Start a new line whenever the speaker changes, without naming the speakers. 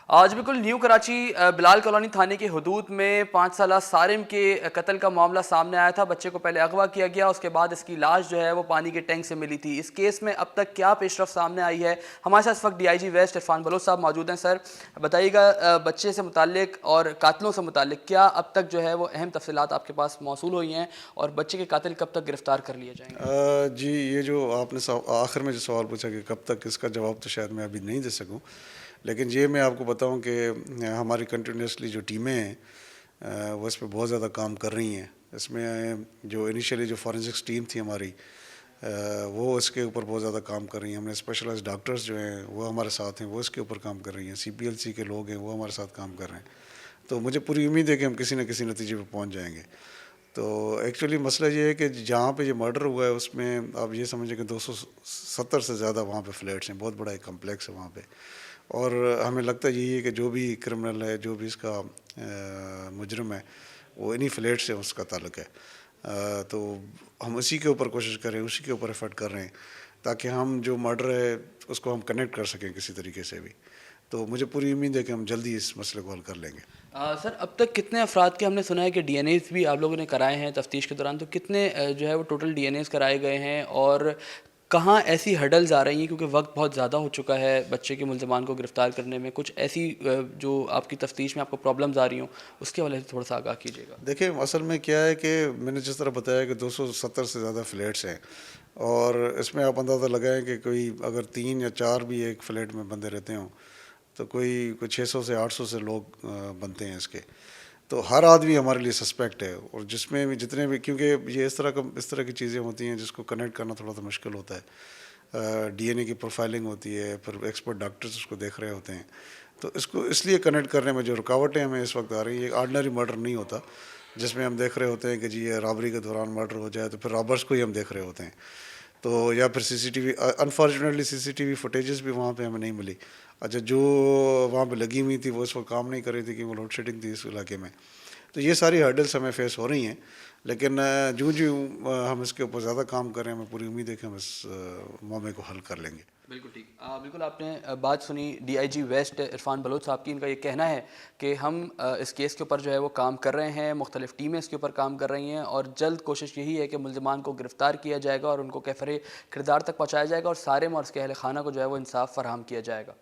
آج بالکل نیو کراچی بلال کالونی تھانے کی حدود میں 5 سالہ سارم کے قتل کا معاملہ سامنے آیا تھا. بچے کو پہلے اغوا کیا گیا, اس کے بعد اس کی لاش جو ہے وہ پانی کے ٹینک سے ملی تھی. اس کیس میں اب تک کیا پیش رفت سامنے آئی ہے؟ ہمارے ساتھ اس وقت DIG ویسٹ عرفان بلوچ صاحب موجود ہیں. سر بتائیے گا, بچے سے متعلق اور قاتلوں سے متعلق کیا اب تک جو ہے وہ اہم تفصیلات آپ کے پاس موصول ہوئی ہیں, اور بچے کے قاتل کب تک گرفتار کر لیے جائیں گے؟
جی, یہ جو آپ نے آخر میں جو سوال پوچھا کہ کب تک, اس کا جواب تو شاید میں ابھی نہیں دے سکوں, لیکن یہ میں آپ کو بتاؤں کہ ہماری کنٹینیوسلی جو ٹیمیں ہیں وہ اس پہ بہت زیادہ کام کر رہی ہیں. اس میں جو انیشیلی جو فورنزکس ٹیم تھی ہماری, وہ اس کے اوپر بہت زیادہ کام کر رہی ہیں. ہم نے اسپیشلائز ڈاکٹرز جو ہیں وہ ہمارے ساتھ ہیں, وہ اس کے اوپر کام کر رہی ہیں. CPLC کے لوگ ہیں وہ ہمارے ساتھ کام کر رہے ہیں. تو مجھے پوری امید ہے کہ ہم کسی نہ کسی نتیجے پہ پہنچ جائیں گے. تو ایکچولی مسئلہ یہ ہے کہ جہاں پہ یہ مرڈر ہوا ہے اس میں آپ یہ سمجھیں کہ 270 سے زیادہ وہاں پہ فلیٹس ہیں. بہت بڑا ایک کمپلیکس ہے وہاں پہ, اور ہمیں لگتا یہی ہے کہ جو بھی کرمنل ہے, جو بھی اس کا مجرم ہے, وہ انہی فلیٹ سے اس کا تعلق ہے. تو ہم اسی کے اوپر کوشش کر رہے ہیں, اسی کے اوپر ایفرٹ کر رہے ہیں تاکہ ہم جو مرڈر ہے اس کو ہم کنیکٹ کر سکیں کسی طریقے سے بھی. تو مجھے پوری امید ہے کہ ہم جلدی اس مسئلے کو حل کر لیں گے.
سر اب تک کتنے افراد کے, ہم نے سنا ہے کہ DNAs بھی آپ لوگوں نے کرائے ہیں تفتیش کے دوران, تو کتنے جو ہے وہ ٹوٹل DNAs کرائے گئے ہیں, اور کہاں ایسی ہڈلز آ رہی ہیں کیونکہ وقت بہت زیادہ ہو چکا ہے بچے کے ملزمان کو گرفتار کرنے میں؟ کچھ ایسی جو آپ کی تفتیش میں آپ کو پرابلمز آ رہی ہوں اس کے حوالے سے تھوڑا سا آگاہ کیجیے گا.
دیکھیں, اصل میں کیا ہے کہ میں نے جس طرح بتایا کہ 270 سے زیادہ فلیٹس ہیں, اور اس میں آپ اندازہ لگائیں کہ کوئی اگر 3 یا 4 بھی ایک فلیٹ میں بندے رہتے ہوں تو کوئی 600 سے 800 سے لوگ بنتے ہیں اس کے. تو ہر آدمی ہمارے لیے سسپیکٹ ہے, اور جس میں بھی جتنے بھی, کیونکہ یہ اس طرح کی چیزیں ہوتی ہیں جس کو کنیکٹ کرنا تھوڑا سا مشکل ہوتا ہے. DNA کی پروفائلنگ ہوتی ہے, پھر ایکسپرٹ ڈاکٹرز اس کو دیکھ رہے ہوتے ہیں. تو اس کو اس لیے کنیکٹ کرنے میں جو رکاوٹیں ہمیں اس وقت آ رہی ہیں, یہ آرڈنری مرڈر نہیں ہوتا جس میں ہم دیکھ رہے ہوتے ہیں کہ جی یہ رابری کے دوران مرڈر ہو جائے تو پھر رابرس کو ہی ہم دیکھ رہے ہوتے ہیں. تو یا پھر CCTV, انفارچونیٹلی CCTV فوٹیجز بھی وہاں پہ ہمیں نہیں ملی. اچھا, جو وہاں پہ لگی ہوئی تھی وہ اس وقت کام نہیں کر رہی تھی کہ وہ لوڈ شیڈنگ تھی اس علاقے میں. تو یہ ساری ہرڈلس ہمیں فیس ہو رہی ہیں, لیکن جو ہم اس کے اوپر زیادہ کام کر رہے ہیں, ہمیں پوری امید ہے کہ ہم اس معاملے کو حل کر لیں گے.
بالکل ٹھیک. بالکل آپ نے بات سنی DIG ویسٹ عرفان بلوچ صاحب کی. ان کا یہ کہنا ہے کہ ہم اس کیس کے اوپر جو ہے وہ کام کر رہے ہیں, مختلف ٹیمیں اس کے اوپر کام کر رہی ہیں, اور جلد کوشش یہی ہے کہ ملزمان کو گرفتار کیا جائے گا اور ان کو کیفر کردار تک پہنچایا جائے گا, اور سارے اور اس کے اہل خانہ کو جو ہے وہ انصاف فراہم کیا جائے گا.